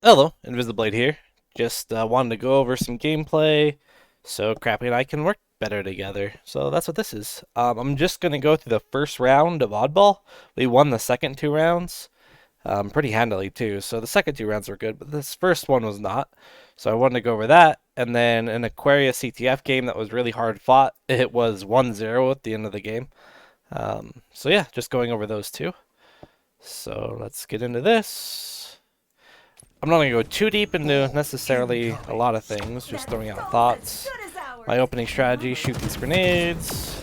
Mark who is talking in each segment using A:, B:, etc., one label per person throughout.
A: Hello, Invisiblade here. Just wanted to go over some gameplay so Crappy and I can work better together. So that's what this is. I'm just going to go through the first round of oddball. We won the second two rounds pretty handily too. So the second two rounds were good, but this first one was not. So I wanted to go over that. And then an Aquarius CTF game that was really hard fought. It was 1-0 at the end of the game. So yeah, just going over those two. So let's get into this. I'm not going to go too deep into necessarily a lot of things, just throwing out thoughts. My opening strategy, shoot these grenades,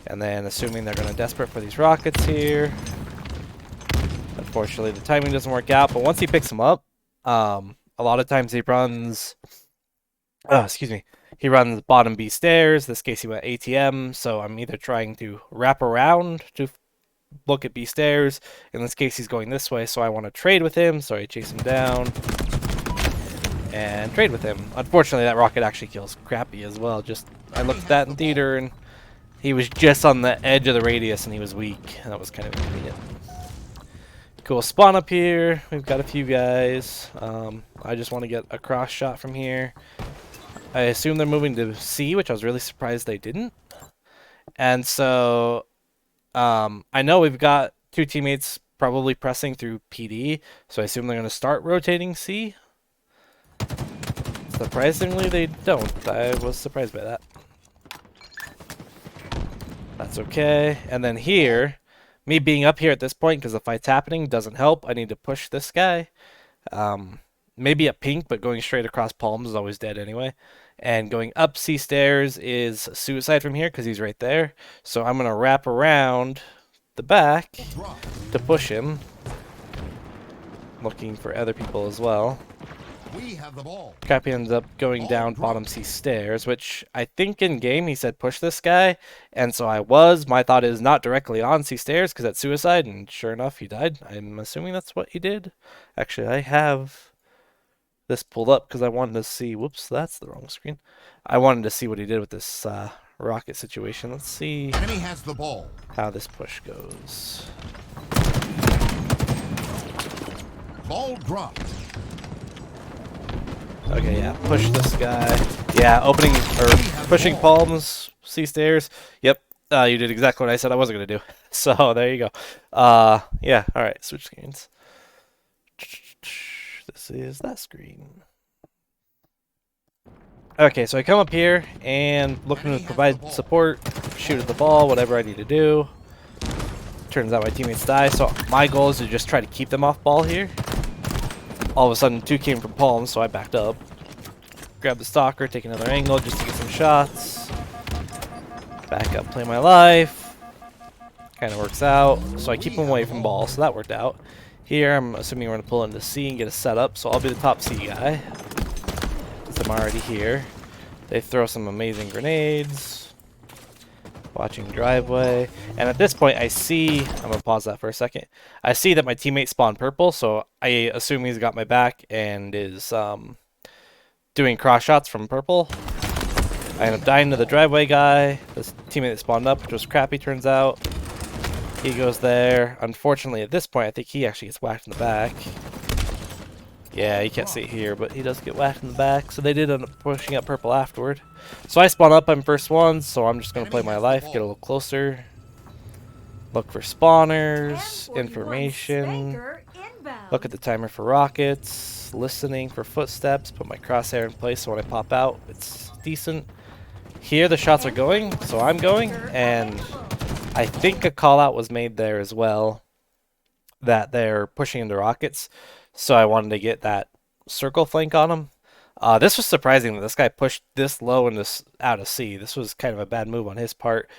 A: and then assuming they're going to desperate for these rockets here. Unfortunately, the timing doesn't work out, but once he picks them up, a lot of times he runs, he runs bottom B stairs. This case he went ATM, so I'm either trying to wrap around to look at B stairs. In this case, he's going this way, so I want to trade with him, so I chase him down and trade with him. Unfortunately, that rocket actually kills Crappy as well. Just I looked at that in theater, and he was just on the edge of the radius, and he was weak. That was kind of inconvenient. Cool spawn up here. We've got a few guys. I just want to get a cross shot from here. I assume they're moving to C, which I was really surprised they didn't. And so I know we've got two teammates probably pressing through PD, so I assume they're going to start rotating C. Surprisingly, they don't. I was surprised by that. That's okay. And then here, me being up here at this point because the fight's happening doesn't help. I need to push this guy. Maybe a pink, but going straight across palms is always dead anyway. And going up C stairs is suicide from here because he's right there. So I'm going to wrap around the back to push him. Looking for other people as well.
B: We have the ball.
A: Crappy ends up going down bottom C stairs, which I think in game he said push this guy, and so I was. My thought is not directly on C stairs because that's suicide, and sure enough, he died. I'm assuming that's what he did. Actually, I have this pulled up because I wanted to see. Whoops, that's the wrong screen. I wanted to see what he did with this rocket situation. Let's see
B: Enemy has the ball.
A: how this push goes.
B: Ball dropped.
A: Okay, yeah, push this guy. Yeah, opening or pushing palms, C stairs. Yep, you did exactly what I said I wasn't gonna do. So there you go. Yeah, all right, switch screens. This is that screen. Okay, so I come up here and looking to provide support, shoot at the ball, whatever I need to do. Turns out my teammates die, so my goal is to just try to keep them off ball here. All of a sudden, two came from palms, so I backed up. Grab the stalker, take another angle just to get some shots. Back up, play my life. Kind of works out. So I keep them away from ball, so that worked out. Here, I'm assuming we're going to pull into C and get a setup, so I'll be the top C guy. Since I'm already here. They throw some amazing grenades. Watching driveway. And at this point, I see... I'm going to pause that for a second. I see that my teammate spawned purple, so I assume he's got my back and is doing cross shots from purple. I end up dying to the driveway guy. This teammate that spawned up, which was Crappy, turns out. He goes there. Unfortunately, at this point, I think he actually gets whacked in the back. Yeah, you can't see it here, but he does get whacked in the back. So they did end up pushing up purple afterward. So I spawn up, I'm first one, so I'm just going to play my life, get a little closer. Look for spawners, information. Look at the timer for rockets. Listening for footsteps. Put my crosshair in place so when I pop out, it's decent. Here the shots are going, so I'm going. And I think a call out was made there as well that they're pushing into rockets. So I wanted to get that circle flank on them. This was surprising that this guy pushed this low and this out of C. This was kind of a bad move on his part.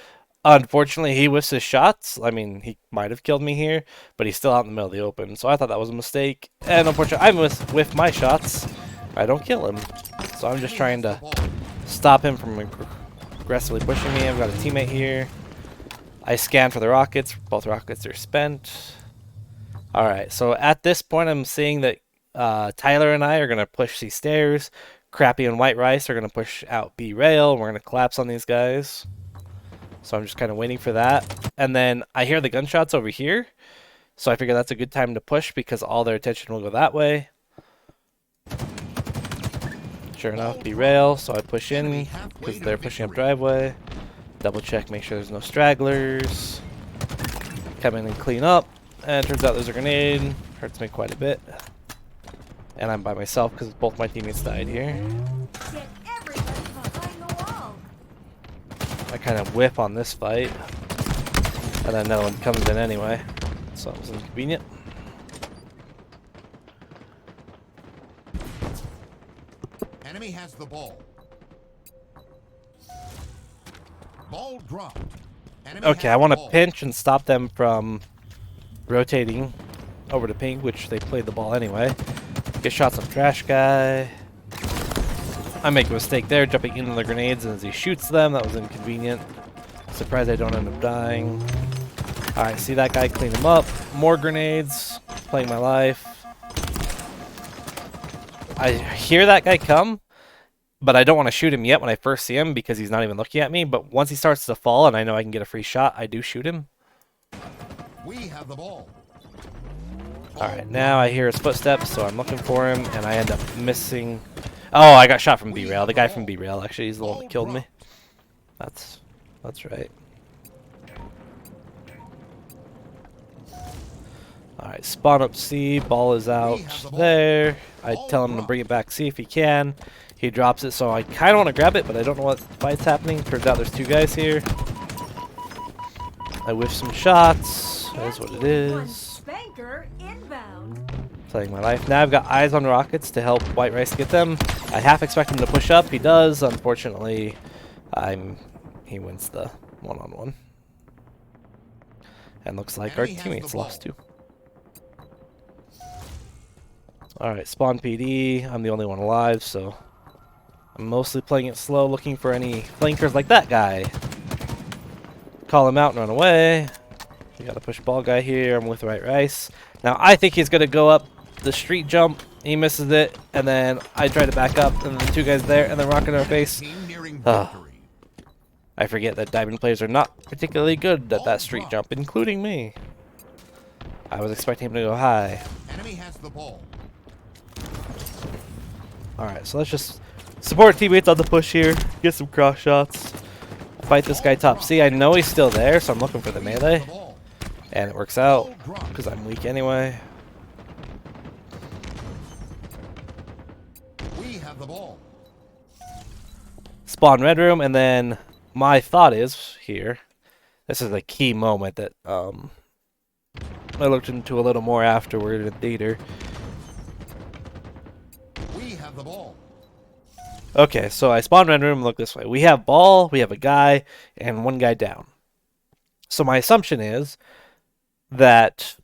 A: Unfortunately, he whiffs his shots. I mean, he might have killed me here, but he's still out in the middle of the open. So I thought that was a mistake. And unfortunately, I whiff my shots. I don't kill him. So I'm just trying to stop him from aggressively pushing me. I've got a teammate here. I scan for the rockets. Both rockets are spent. Alright, so at this point, I'm seeing that Tyler and I are going to push C stairs. Crappy and White Rice are going to push out B rail. We're going to collapse on these guys. So I'm just kind of waiting for that. And then I hear the gunshots over here. So I figure that's a good time to push because all their attention will go that way. Sure enough, B-rail, so I push in because they're pushing up driveway. Double check, make sure there's no stragglers. Come in and clean up, and it turns out there's a grenade. Hurts me quite a bit. And I'm by myself because both my teammates died here.
C: Get everybody behind the wall.
A: I kind of whip on this fight, and then another one comes in anyway, so it was inconvenient.
B: Enemy has the ball. Ball dropped. Enemy
A: Okay,
B: has
A: I want
B: the
A: to
B: ball.
A: pinch and stop them from rotating over to pink, which they played the ball anyway. Get shots on trash guy. I make a mistake there, jumping into the grenades, and as he shoots them, that was inconvenient. Surprised I don't end up dying. Alright, see that guy, clean him up. More grenades, playing my life. I hear that guy come, but I don't want to shoot him yet when I first see him because he's not even looking at me. But once he starts to fall and I know I can get a free shot, I do shoot him.
B: We have the ball.
A: Alright, now I hear his footsteps, so I'm looking for him, and I end up missing. Oh, I got shot from B-rail. The guy from B-rail, actually, he's the one that killed me. That's right. Alright, spawn up C, ball is out there. I tell him to bring it back C if he can. He drops it, so I kind of want to grab it, but I don't know what fight's happening. Turns out there's two guys here. I whiff some shots. That's what it
C: One
A: is.
C: spanker inbound.
A: Playing my life. Now I've got eyes on rockets to help White Rice get them. I half expect him to push up. He does. Unfortunately, he wins the one-on-one. And looks like our teammates lost too. Alright, spawn PD. I'm the only one alive, so I'm mostly playing it slow, looking for any flankers like that guy. Call him out and run away. We got a push ball guy here. I'm with White Rice. Now I think he's gonna go up the street jump. He misses it, and then I try to back up, and the two guys there, and then rock in our face. I forget that diamond players are not particularly good at that street jump, including me. I was expecting him to go high.
B: Enemy has the ball.
A: Alright, so let's just support teammates on the push here. Get some cross shots. Fight this guy top C. I know he's still there, so I'm looking for the melee. And it works out, because I'm weak anyway.
B: We have the ball.
A: Spawn red room, and then my thought is here. This is a key moment that I looked into a little more afterward in the theater.
B: We have the ball.
A: Okay, so I spawn red room, look this way. We have ball, we have a guy, and one guy down. So my assumption is that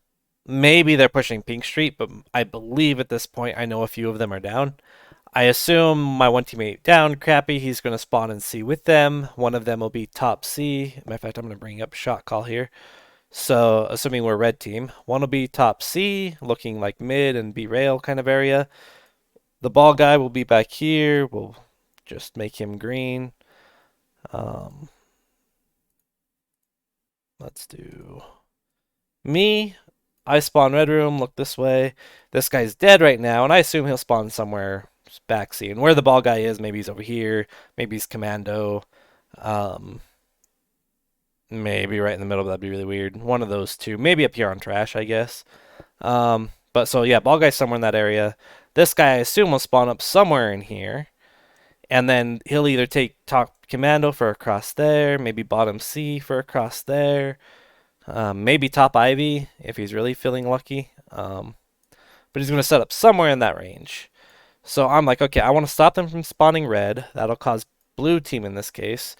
A: maybe they're pushing Pink Street, but I believe at this point I know a few of them are down. I assume my one teammate down, Crappy, he's going to spawn in C with them. One of them will be top C. Matter of fact, I'm going to bring up shot call here. So, assuming we're red team, one will be top C, looking like mid and B-rail kind of area. The ball guy will be back here. We'll just make him green. Let's do me. I spawn red room, look this way. This guy's dead right now, and I assume he'll spawn somewhere back C. And where the ball guy is, maybe he's over here. Maybe he's commando. Maybe right in the middle, but that'd be really weird. One of those two. Maybe up here on trash, I guess. But so, yeah, ball guy's somewhere in that area. This guy, I assume, will spawn up somewhere in here. And then he'll either take top commando for across there, maybe bottom C for across there, maybe top Ivy if he's really feeling lucky. But he's going to set up somewhere in that range. So I'm like, okay, I want to stop them from spawning red. That'll cause blue team in this case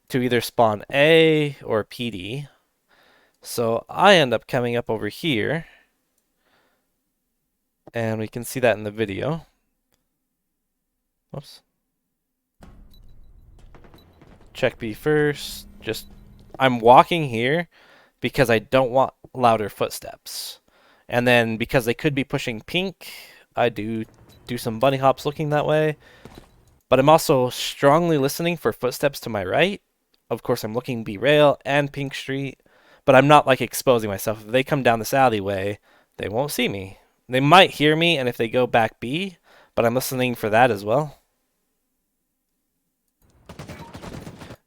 A: to either spawn A or PD. So I end up coming up over here. And we can see that in the video. Whoops. Check B first. I'm walking here because I don't want louder footsteps. And then because they could be pushing pink, I do some bunny hops looking that way. But I'm also strongly listening for footsteps to my right. Of course, I'm looking B-rail and Pink Street. But I'm not like exposing myself. If they come down this alleyway, they won't see me. They might hear me, and if they go back B, but I'm listening for that as well.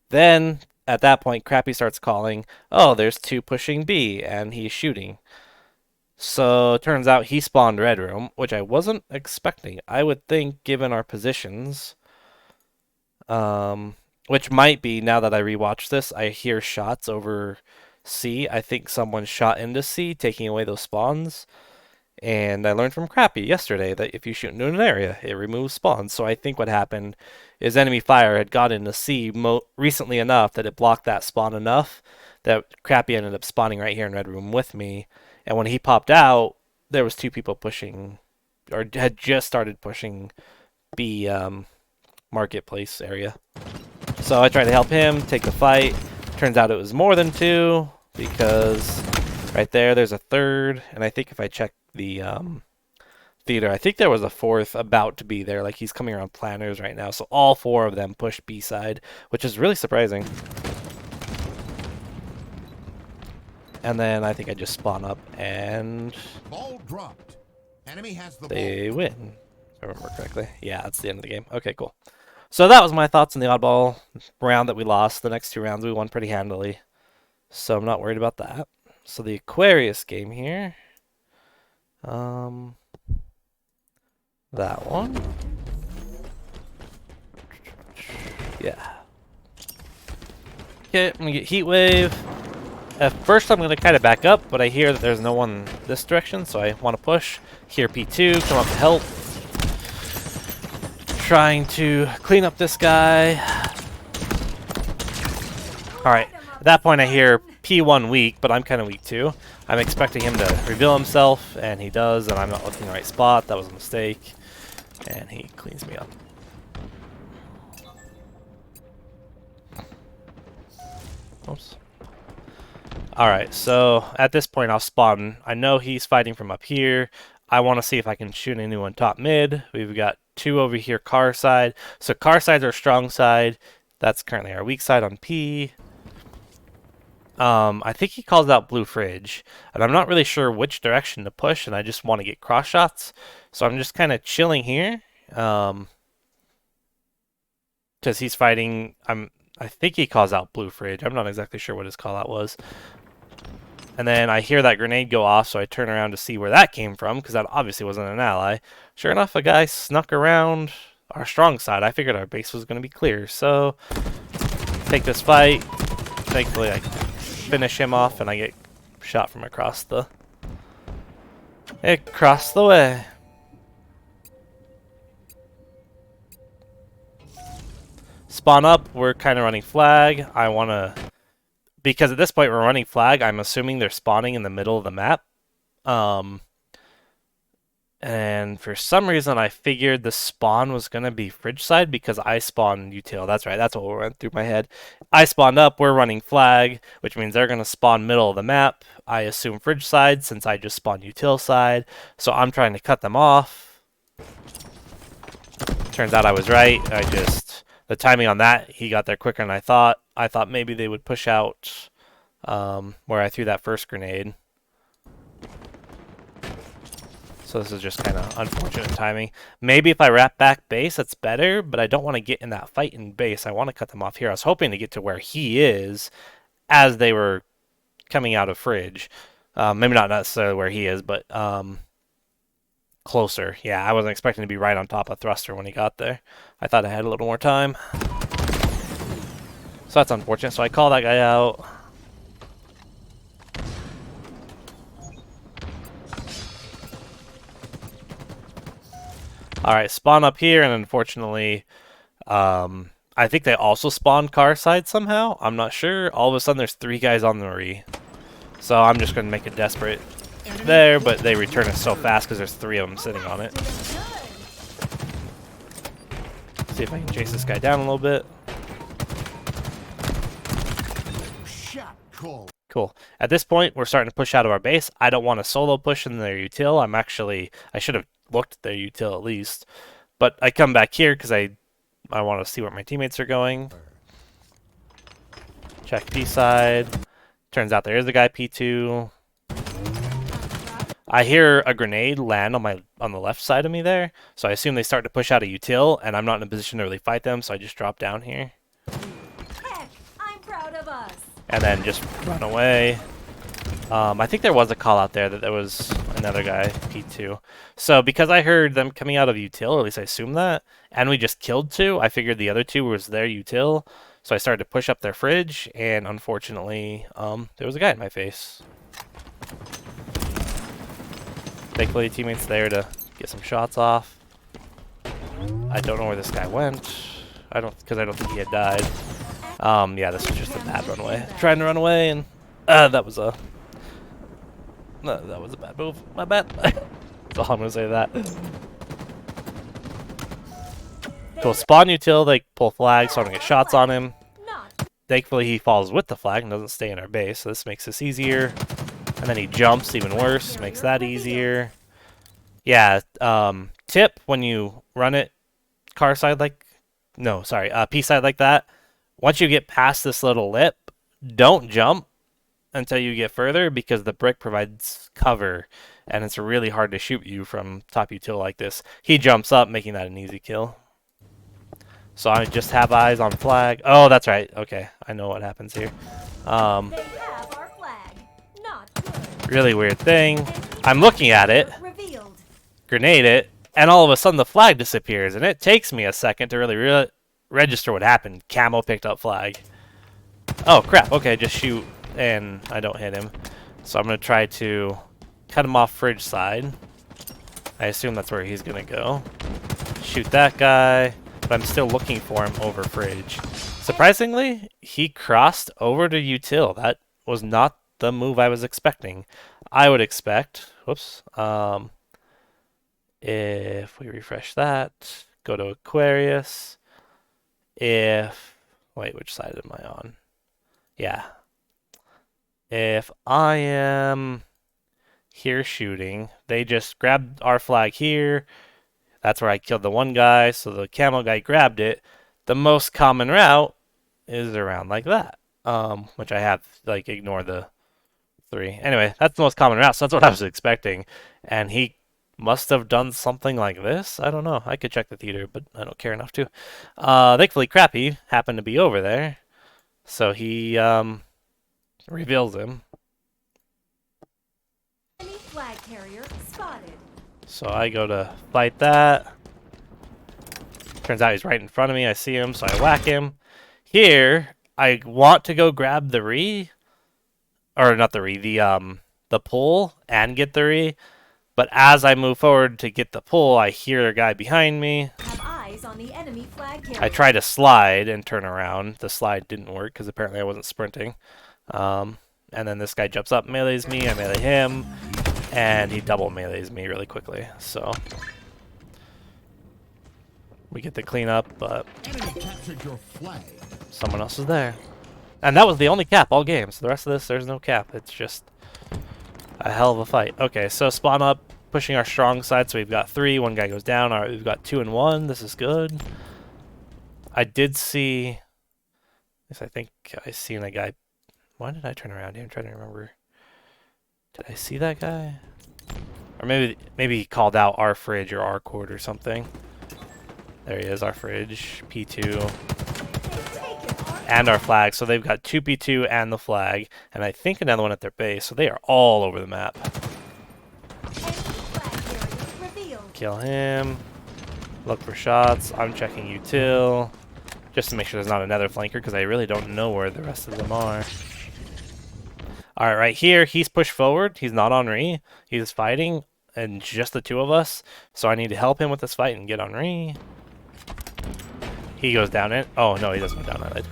A: Then, at that point, Crappy starts calling, oh, there's two pushing B, and he's shooting. So, turns out he spawned Red Room, which I wasn't expecting. I would think, given our positions, which might be, now that I rewatch this, I hear shots over C. I think someone shot into C, taking away those spawns. And I learned from Crappy yesterday that if you shoot into an area, it removes spawns. So I think what happened is enemy fire had got into C recently enough that it blocked that spawn enough that Crappy ended up spawning right here in Red Room with me. And when he popped out, there was two people pushing, or had just started pushing B marketplace area. So I tried to help him take the fight. Turns out it was more than two because right there's a third, and I think if I check the theater, I think there was a fourth about to be there. Like, he's coming around planners right now, so all four of them pushed B side, which is really surprising. And then I think I just spawn up and
B: Ball dropped. Enemy has the
A: they
B: ball.
A: win, if I remember correctly. Yeah, that's the end of the game. Okay, cool. So that was my thoughts on the oddball round that we lost. The next two rounds we won pretty handily, so I'm not worried about that. So the Aquarius game here. That one. Yeah. Okay, I'm gonna get Heat Wave. At first I'm gonna kind of back up, but I hear that there's no one this direction, so I want to push. Hear P2, come up to help. Trying to clean up this guy. Alright, at that point I hear P1 weak, but I'm kind of weak too. I'm expecting him to reveal himself, and he does, and I'm not looking in the right spot. That was a mistake. And he cleans me up. Oops. Alright, so at this point I'll spawn. I know he's fighting from up here. I want to see if I can shoot anyone top mid. We've got two over here car side. So car side's our strong side. That's currently our weak side on P. I think he calls out blue fridge, and I'm not really sure which direction to push, and I just want to get cross shots. So I'm just kind of chilling here. Because he's fighting. I think he calls out blue fridge. I'm not exactly sure what his call out was. And then I hear that grenade go off, so I turn around to see where that came from, because that obviously wasn't an ally. Sure enough, a guy snuck around our strong side. I figured our base was going to be clear, so take this fight. Thankfully, I finish him off, and I get shot from across the way. Spawn up, we're kind of running flag. I want to, because at this point we're running flag, I'm assuming they're spawning in the middle of the map. And for some reason I figured the spawn was going to be fridge side because I spawned util. That's right, that's what went through my head. I spawned up, we're running flag, which means they're going to spawn middle of the map. I assume fridge side since I just spawned util side. So I'm trying to cut them off. Turns out I was right. The timing on that, he got there quicker than I thought. I thought maybe they would push out where I threw that first grenade. So this is just kind of unfortunate timing. Maybe if I wrap back base, that's better, but I don't want to get in that fight in base. I want to cut them off here. I was hoping to get to where he is as they were coming out of fridge. Maybe not necessarily where he is, but closer. Yeah, I wasn't expecting to be right on top of thruster when he got there. I thought I had a little more time. So that's unfortunate. So I call that guy out. Alright, spawn up here, and unfortunately, I think they also spawned car side somehow. I'm not sure. All of a sudden, there's three guys on the Marie. So I'm just going to make it desperate there, but they return it so fast because there's three of them sitting on it. See if I can chase this guy down a little bit.
B: Shot call.
A: Cool. At this point, we're starting to push out of our base. I don't want to solo push in their util. I should have looked at their util at least. But I come back here because I want to see where my teammates are going. Check P side. Turns out there is a guy P2. I hear a grenade land on the left side of me there, so I assume they start to push out a util, and I'm not in a position to really fight them, so I just drop down here. and then just run away. I think there was a call out there that there was another guy, P2. So because I heard them coming out of util, or at least I assumed that, and we just killed 2, I figured the other 2 was their util. So I started to push up their fridge, and unfortunately, there was a guy in my face. Thankfully, teammates there to get some shots off. I don't know where this guy went. Because I don't think he had died. Yeah, this was just a bad runway. Trying to run away, and that was a bad move. My bad. That's all I'm gonna say to that. So spawn util, they pull flag, so I'm gonna get shots on him. Thankfully, he falls with the flag and doesn't stay in our base, so this makes this easier. And then he jumps, even worse, makes that easier. Yeah, tip when you run it car side like, no, sorry, P side like that. Once you get past this little lip, don't jump until you get further, because the brick provides cover, and it's really hard to shoot you from top util like this. He jumps up, making that an easy kill. So I just have eyes on flag. Oh, that's right. Okay, I know what happens here.
C: They have our flag. Not good.
A: Really weird thing. I'm looking at it,
C: Revealed.
A: grenade it, and all of a sudden the flag disappears, and it takes me a second to really register what happened. Camo picked up flag. Oh crap, okay, just shoot, and I don't hit him. So I'm going to try to cut him off fridge side. I assume that's where he's going to go. Shoot that guy, but I'm still looking for him over fridge. Surprisingly, he crossed over to util. That was not the move I was expecting. I would expect, whoops, if we refresh that, go to Aquarius, wait, which side am I on? Yeah. If I am here shooting, they just grabbed our flag here. That's where I killed the one guy, so the camo guy grabbed it. The most common route is around like that, which I have, like, ignore the 3. Anyway, that's the most common route, so that's what I was expecting. And he must have done something like this. I don't know. I could check the theater, but I don't care enough to. Thankfully, Crappy happened to be over there, so he reveals him.
C: Enemy flag carrier spotted.
A: So I go to fight that. Turns out he's right in front of me. I see him, so I whack him. Here, I want to go grab the or not the pull and get the re. But as I move forward to get the pull, I hear a guy behind me.
C: Have eyes on the enemy flag carrier.
A: I try to slide and turn around. The slide didn't work because apparently I wasn't sprinting. And then this guy jumps up, melees me, I melee him, and he double melees me really quickly. So we get the cleanup, but
B: Enemy captured your flag.
A: someone else is there. And that was the only cap all game. So the rest of this, there's no cap. It's just a hell of a fight. Okay, so spawn up, pushing our strong side. So we've got 3. One guy goes down. All right, we've got 2 and 1. This is good. I did see. I think I seen a guy. Why did I turn around here? I'm trying to remember. Did I see that guy? Or maybe he called out our fridge or our court or something. There he is, our fridge, P2, and our flag. So they've got 2 P2 and the flag, and I think another one at their base. So they are all over the map. Kill him. Look for shots. I'm checking util, just to make sure there's not another flanker, because I really don't know where the rest of them are. All right, right here, he's pushed forward. He's not on re. He's fighting, and just the 2 of us. So I need to help him with this fight and get on re. He goes down it. Oh, no, he doesn't go down it.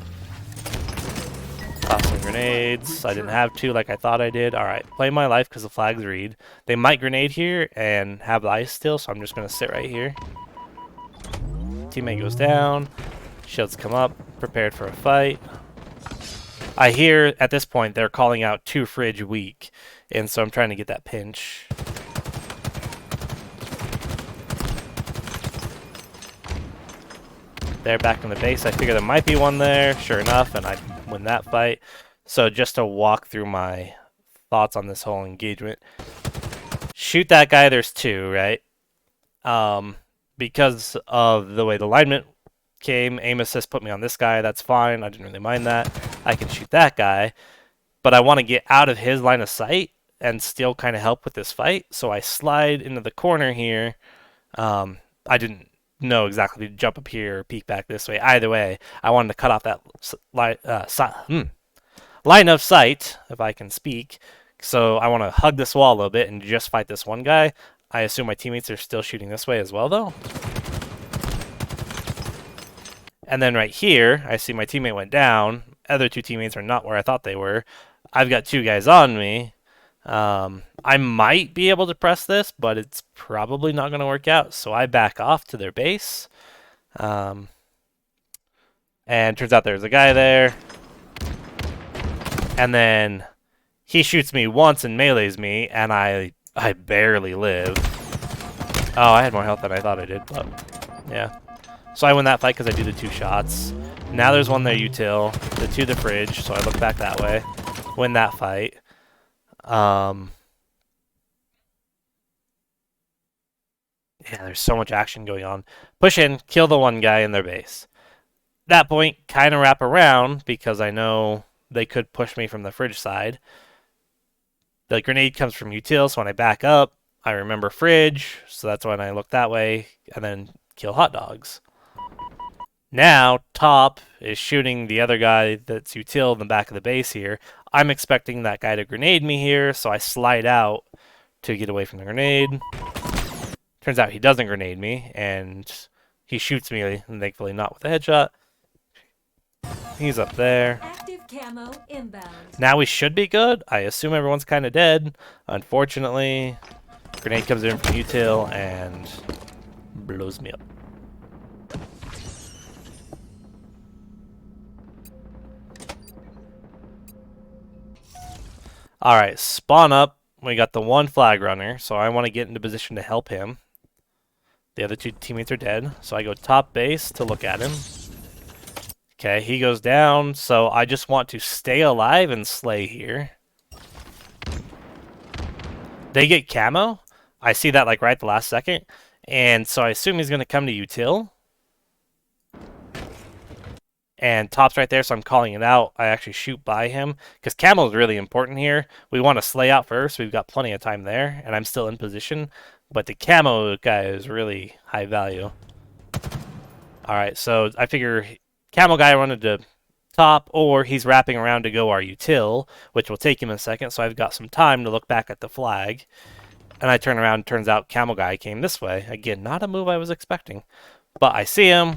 A: Toss some grenades. I didn't have to like I thought I did. All right, play my life because the flag's read. They might grenade here and have the ice still, so I'm just going to sit right here. Teammate goes down. Shields come up. Prepared for a fight. I hear at this point they're calling out 2 fridge weak, and so I'm trying to get that pinch. They're back in the base. I figure there might be one there. Sure enough, and I win that fight. So just to walk through my thoughts on this whole engagement. Shoot that guy, there's 2, right? Because of the way the alignment came, aim assist put me on this guy. That's fine. I didn't really mind that. I can shoot that guy. but I want to get out of his line of sight and still kind of help with this fight. So I slide into the corner here. I didn't know exactly to jump up here or peek back this way. Either way, I wanted to cut off that line of sight, if I can speak. So I want to hug this wall a little bit and just fight this one guy. I assume my teammates are still shooting this way as well, though. And then right here, I see my teammate went down. Other two teammates are not where I thought they were. I've got two guys on me. I might be able to press this, but it's probably not going to work out. So I back off to their base. And turns out there's a guy there. And then he shoots me once and melees me, and I barely live. Oh, I had more health than I thought I did, but yeah. So I win that fight because I do the 2 shots. Now there's one there util, the 2 the fridge, so I look back that way. Win that fight. Yeah, there's so much action going on. Push in, kill the one guy in their base. That point, kind of wrap around because I know they could push me from the fridge side. The grenade comes from util, so when I back up, I remember fridge, so that's when I look that way, and then kill hot dogs. Now, top is shooting the other guy that's util in the back of the base here. I'm expecting that guy to grenade me here, so I slide out to get away from the grenade. Turns out he doesn't grenade me, and he shoots me, and thankfully not with a headshot. He's up there.
C: Active camo inbound.
A: Now we should be good. I assume everyone's kind of dead. Unfortunately, grenade comes in from util and blows me up. Alright, spawn up. We got the one flag runner, so I want to get into position to help him. The other 2 teammates are dead, so I go top base to look at him. Okay, he goes down, so I just want to stay alive and slay here. They get camo. I see that like right the last second, and so I assume he's going to come to util. And top's right there, so I'm calling it out. I actually shoot by him, because camo is really important here. We want to slay out first. We've got plenty of time there, and I'm still in position. But the camo guy is really high value. Alright, so I figure camo guy wanted to top, or he's wrapping around to go our util, which will take him a second, so I've got some time to look back at the flag. And I turn around, turns out camo guy came this way. Again, not a move I was expecting. But I see him.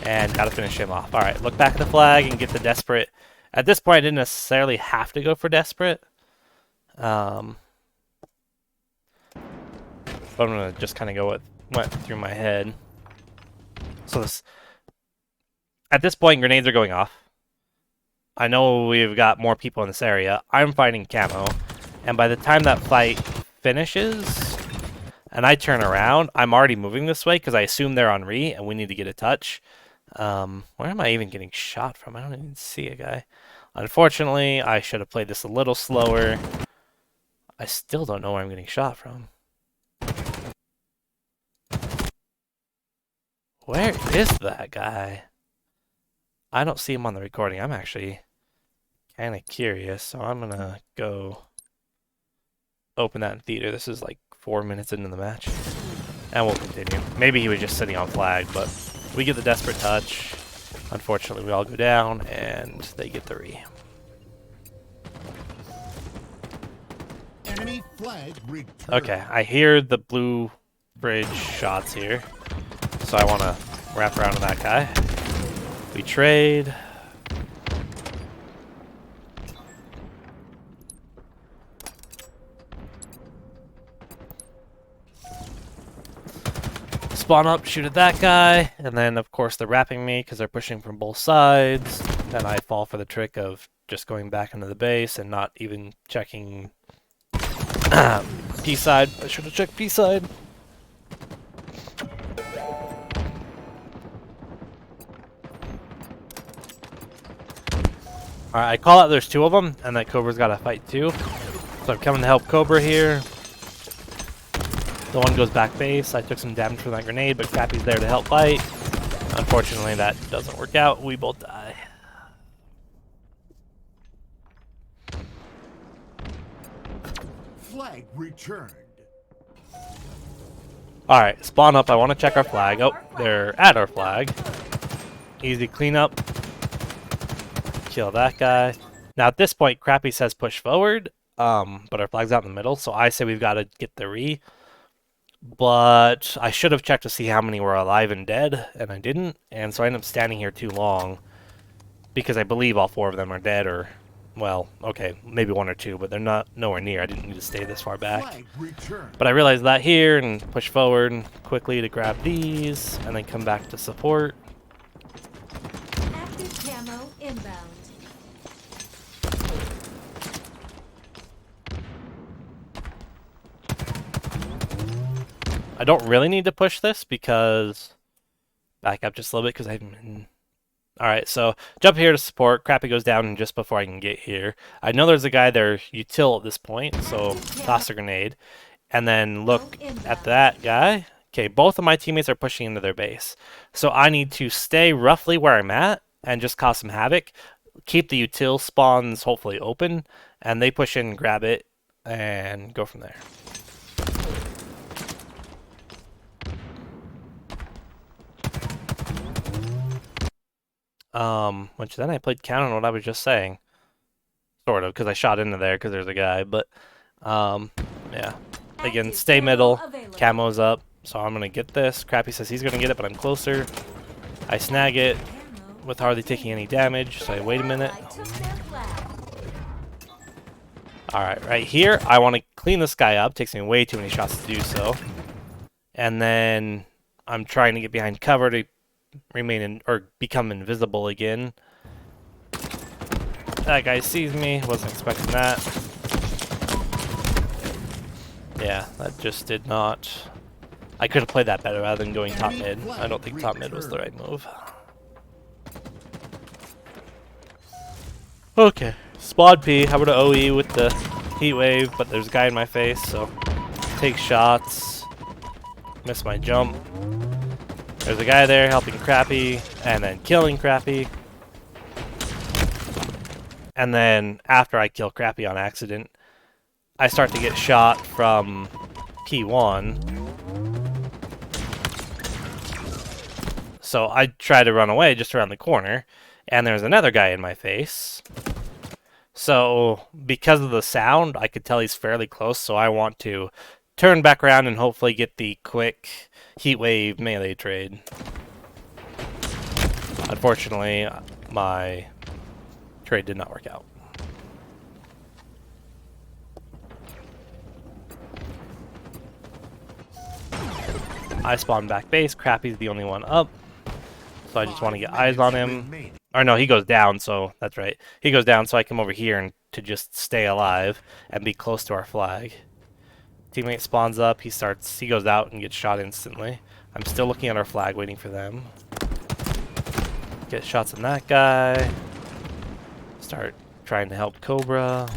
A: And gotta finish him off. Alright, look back at the flag and get the desperate. At this point, I didn't necessarily have to go for desperate. But I'm gonna just kind of go what went through my head. So this, at this point, grenades are going off. I know we've got more people in this area. I'm fighting camo. And by the time that fight finishes, and I turn around, I'm already moving this way because I assume they're on re, and we need to get a touch. Where am I even getting shot from? I don't even see a guy. Unfortunately, I should have played this a little slower. I still don't know where I'm getting shot from. Where is that guy? I don't see him on the recording. I'm actually kind of curious, so I'm gonna go open that in theater. This is like 4 minutes into the match. And we'll continue. Maybe he was just sitting on flag, but we get the desperate touch. Unfortunately, we all go down, and they get the re.
B: Enemy flag returned.
A: Okay, I hear the blue bridge shots here. So I want to wrap around to that guy. We trade. Spawn up, shoot at that guy, and then of course they're wrapping me because they're pushing from both sides. Then I fall for the trick of just going back into the base and not even checking P side. I should have checked P side. Alright, I call out there's 2 of them, and that Cobra's got to fight too. So I'm coming to help Cobra here. The one goes back base. I took some damage from that grenade, but Cappy's there to help fight. Unfortunately, that doesn't work out. We both die.
B: Flag returned.
A: Alright, spawn up. I want to check our flag. Oh, they're at our flag. Easy cleanup. Kill that guy. Now at this point, Crappy says push forward, but our flag's out in the middle, so I say we've got to get the re. But I should have checked to see how many were alive and dead, and I didn't, and so I ended up standing here too long because I believe all 4 of them are dead, or, well, okay, maybe 1 or 2, but they're not nowhere near. I didn't need to stay this far back. But I realized that here and push forward quickly to grab these, and then come back to support.
C: Active camo inbound.
A: I don't really need to push this because back up just a little bit because I'm alright, so jump here to support. Crappy goes down just before I can get here. I know there's a guy there util at this point, so toss a grenade. And then look at that guy. Okay, both of my teammates are pushing into their base. So I need to stay roughly where I'm at and just cause some havoc. Keep the util spawns hopefully open, and they push in, grab it, and go from there. Which then I played counter on what I was just saying. Sort of, because I shot into there because there's a guy, but, yeah. Again, stay middle, camo's up, so I'm gonna get this. Crappy says he's gonna get it, but I'm closer. I snag it with hardly taking any damage, so I wait a minute. Alright, right here, I want to clean this guy up. Takes me way too many shots to do so. And then I'm trying to get behind cover to remain in, or become invisible again. That guy sees me, wasn't expecting that. Yeah, that just did not... I could have played that better rather than going top mid. I don't think top mid was the right move. Okay, Spod P, how about an OE with the heat wave, but there's a guy in my face, so take shots. Miss my jump. There's a guy there helping Crappy, and then killing Crappy. And then after I kill Crappy on accident, I start to get shot from P1. So I try to run away just around the corner, and there's another guy in my face. So because of the sound, I could tell he's fairly close, so I want to turn back around and hopefully get the quick heat wave melee trade. Unfortunately, my trade did not work out. I spawn back base. Crappy's the only one up. So I just want to get eyes on him. Or no, he goes down, so that's right. He goes down, so I come over here and to just stay alive and be close to our flag. Teammate spawns up. He goes out and gets shot instantly. I'm still looking at our flag, waiting for them. Get shots on that guy. Start trying to help Cobra.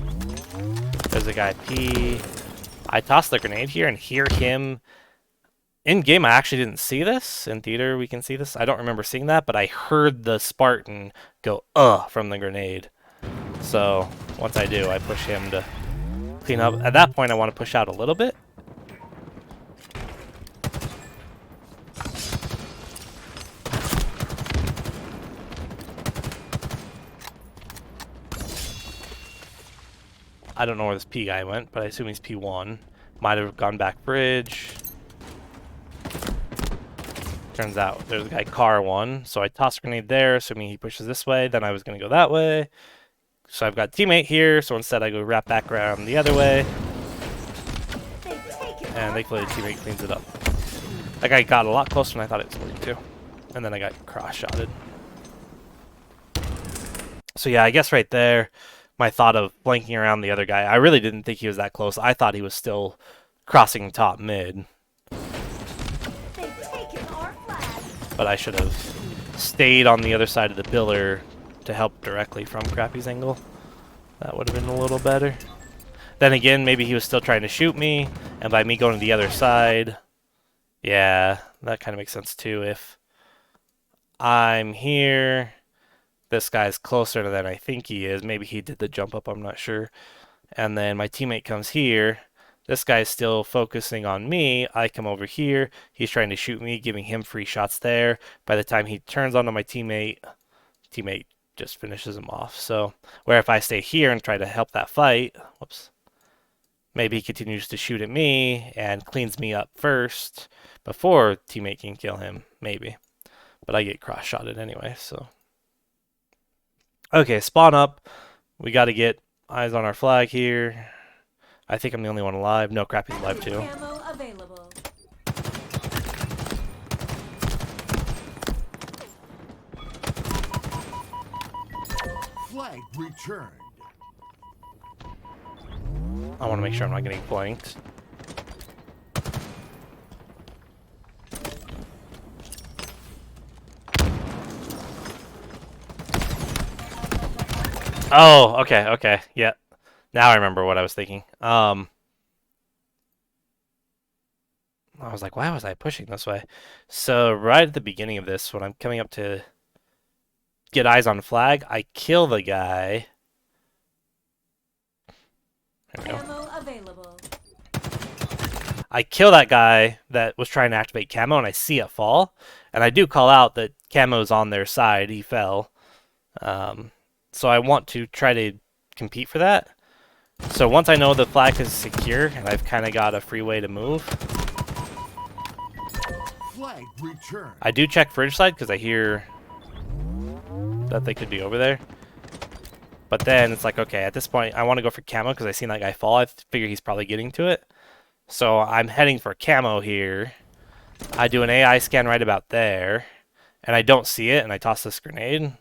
A: There's a guy P. I toss the grenade here and hear him. In game, I actually didn't see this. In theater, we can see this. I don't remember seeing that, but I heard the Spartan go, from the grenade. So, once I do, I push him to clean up. At that point, I want to push out a little bit. I don't know where this P guy went, but I assume he's P1. Might have gone back bridge. Turns out there's a guy car 1, so I toss a grenade there, assuming he pushes this way. Then I was going to go that way. So I've got teammate here, so instead I go wrap back around the other way. And thankfully the teammate cleans it up. That guy got a lot closer than I thought it was going to. And then I got cross-shotted. So yeah, I guess right there, my thought of flanking around the other guy, I really didn't think he was that close. I thought he was still crossing top mid. But I should have stayed on the other side of the pillar to help directly from Crappy's angle. That would have been a little better. Then again, maybe he was still trying to shoot me, and by me going to the other side, yeah, that kind of makes sense too. If I'm here, this guy's closer than I think he is. Maybe he did the jump up, I'm not sure. And then my teammate comes here, This guy's still focusing on me. I come over here. He's trying to shoot me, giving him free shots there. By the time he turns onto my teammate just finishes him off. So, where if I stay here and try to help that fight, whoops, maybe he continues to shoot at me and cleans me up first before teammate can kill him, maybe. But I get cross-shotted anyway, so. Okay, spawn up. We got to get eyes on our flag here. I think I'm the only one alive. No, Crappy's alive too.
C: Ammo available.
B: Flag returned.
A: I want to make sure I'm not getting flanked. Oh, okay, yeah. Now I remember what I was thinking. I was like, why was I pushing this way? So right at the beginning of this, when I'm coming up to get eyes on flag, I kill the guy. There we go.
C: Ammo available.
A: I kill that guy that was trying to activate camo, and I see it fall. And I do call out that camo's on their side. He fell. So I want to try to compete for that. So once I know the flag is secure, and I've kind of got a free way to move,
B: Flag returned.
A: I do check fridge side because I hear that they could be over there. But then it's like, okay, at this point, I want to go for camo because I seen that guy fall. I figure he's probably getting to it. So I'm heading for camo here. I do an AI scan right about there, and I don't see it, and I toss this grenade.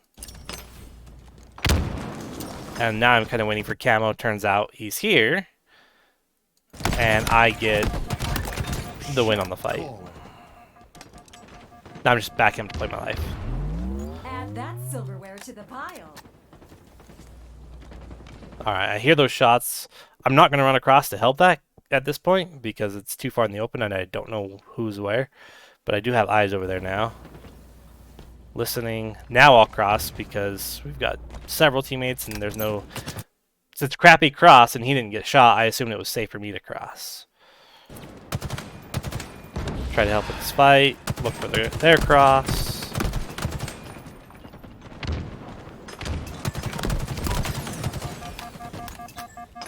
A: And now I'm kind of waiting for camo. Turns out he's here, and I get the win on the fight. Now I'm just back him to play my life.
C: Add that silverware to the pile.
A: Alright, I hear those shots. I'm not going to run across to help that at this point because it's too far in the open and I don't know who's where. But I do have eyes over there now. Listening. Now I'll cross because we've got several teammates and there's no... Since it's Crappy cross and he didn't get shot, I assumed it was safe for me to cross. Try to help with this fight. Look for their cross.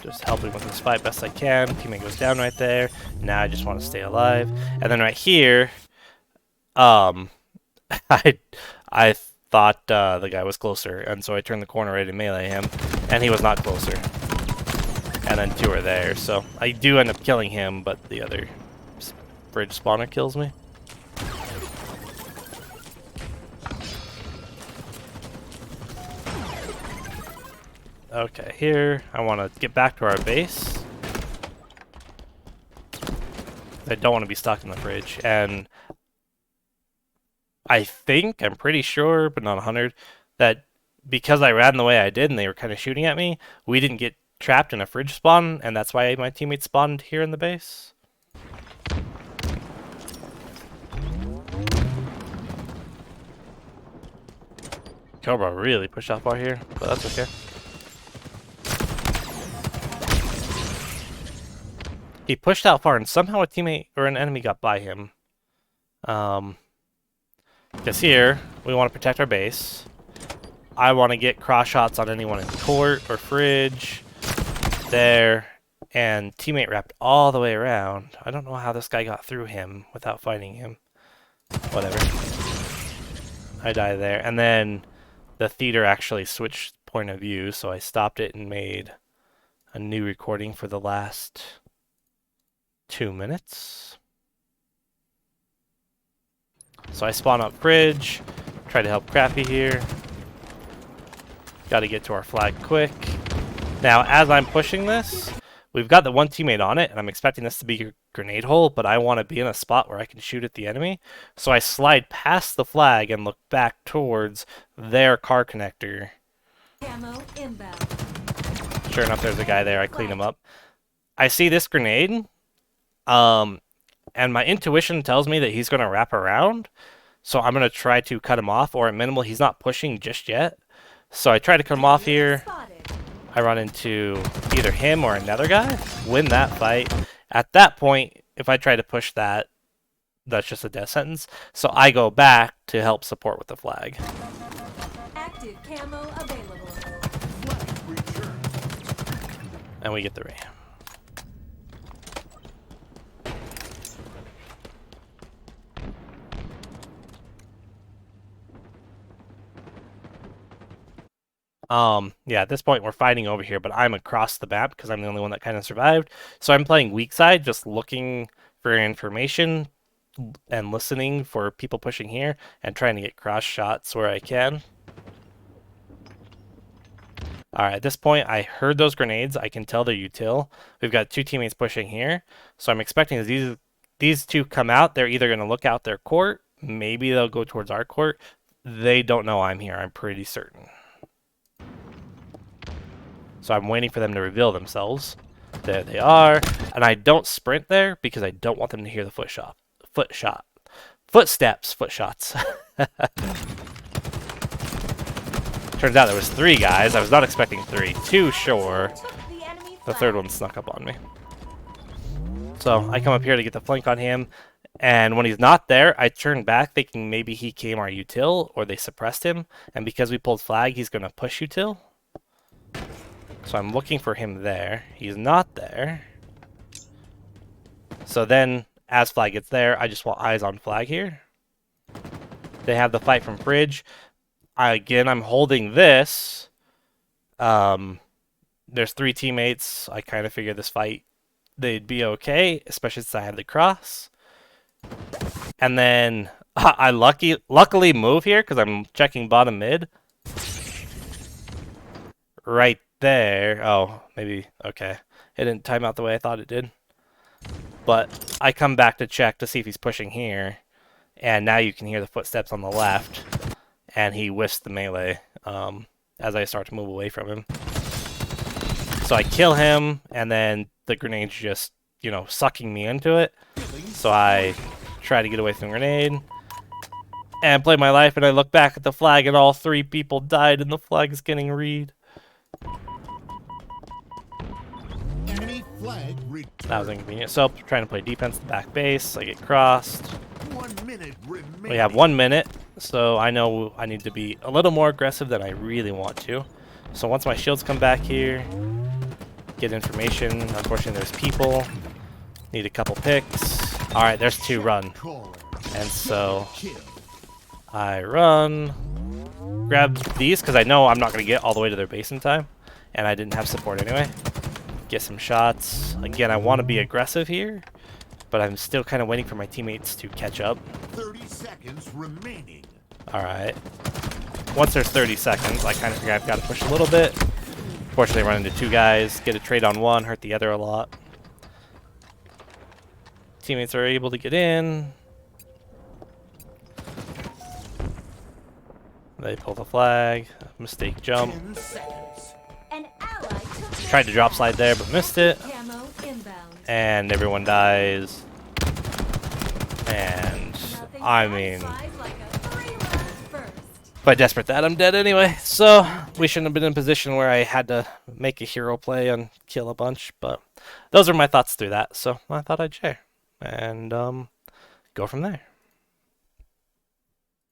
A: Just helping with this fight best I can. Teammate goes down right there. Now I just want to stay alive. And then right here, I thought the guy was closer, and so I turned the corner ready to melee him, and he was not closer. And then two are there, so I do end up killing him, but the other bridge spawner kills me. Okay, here, I want to get back to our base. I don't want to be stuck in the bridge, and I think, I'm pretty sure, but not 100, that because I ran the way I did and they were kind of shooting at me, we didn't get trapped in a fridge spawn, and that's why my teammates spawned here in the base. Cobra really pushed out far here, but that's okay. He pushed out far, and somehow a teammate or an enemy got by him. Because here, we want to protect our base. I want to get cross shots on anyone in court or fridge. There. And teammate wrapped all the way around. I don't know how this guy got through him without fighting him. Whatever. I die there. And then the theater actually switched point of view, so I stopped it and made a new recording for the last 2 minutes. So I spawn up bridge, try to help Crappy here. Got to get to our flag quick. Now, as I'm pushing this, we've got the one teammate on it, and I'm expecting this to be a grenade hole, but I want to be in a spot where I can shoot at the enemy. So I slide past the flag and look back towards their car connector.
C: Camo inbound.
A: Sure enough, there's a guy there. I clean him up. I see this grenade, and my intuition tells me that he's going to wrap around, so I'm going to try to cut him off, or at minimal, he's not pushing just yet. So I try to cut him off here. I run into either him or another guy, win that fight, At that point, if I try to push that, that's just a death sentence. So I go back to help support with the flag.
C: Active camo available.
B: Flag returned.
A: And we get 3. Yeah, at this point we're fighting over here, but I'm across the map because I'm the only one that kind of survived. So I'm playing weak side, just looking for information and listening for people pushing here and trying to get cross shots where I can. Alright, at this point I heard those grenades. I can tell they're util. We've got 2 teammates pushing here. So I'm expecting as these 2 come out, they're either going to look out their court, maybe they'll go towards our court. They don't know I'm here, I'm pretty certain. So I'm waiting for them to reveal themselves. There they are. And I don't sprint there because I don't want them to hear the footsteps. Turns out there was 3 guys. I was not expecting 3. 2, sure.
C: Took the enemy
A: The
C: flag.
A: 3rd one snuck up on me. So I come up here to get the flank on him. And when he's not there, I turn back thinking maybe he came our util or they suppressed him. And because we pulled flag, he's going to push util. So I'm looking for him there. He's not there. So then, as flag gets there, I just want eyes on flag here. They have the fight from fridge. I'm holding this. There's 3 teammates. I kind of figured this fight, they'd be okay, especially since I had the cross. And then, I luckily move here because I'm checking bottom mid. Right there. Oh, maybe. Okay. It didn't time out the way I thought it did. But I come back to check to see if he's pushing here. And now you can hear the footsteps on the left. And he whiffs the melee as I start to move away from him. So I kill him, and then the grenade's just, you know, sucking me into it. So I try to get away from the grenade. And play my life, and I look back at the flag, and all 3 people died, and the flag is getting read.
B: Enemy flag returned.
A: That was inconvenient. So, trying to play defense at the back base. I get crossed.
B: 1 minute remaining.
A: We have 1 minute, so I know I need to be a little more aggressive than I really want to. So once my shields come back here, get information. Unfortunately, there's people. Need a couple picks. Alright, there's 2, run.
B: Caller.
A: And so
B: Kill.
A: I run, grab these because I know I'm not going to get all the way to their base in time. And I didn't have support anyway. Get some shots. Again, I want to be aggressive here, but I'm still kind of waiting for my teammates to catch up.
B: 30 seconds remaining.
A: Alright. Once there's 30 seconds, I kind of figure I've got to push a little bit. Fortunately, I run into 2 guys, get a trade on 1, hurt the other a lot. Teammates are able to get in. They pull the flag. Mistake jump.
B: 10 seconds.
C: An ally took their
A: Tried to drop
C: flag.
A: slide there, but missed it.
C: Camo inbound.
A: And everyone dies. And
C: Nothing
A: I mean,
C: satisfies like a 3-round burst.
A: by desperate that, I'm dead anyway. So we shouldn't have been in a position where I had to make a hero play and kill a bunch. But those are my thoughts through that. So I thought I'd share and go from there.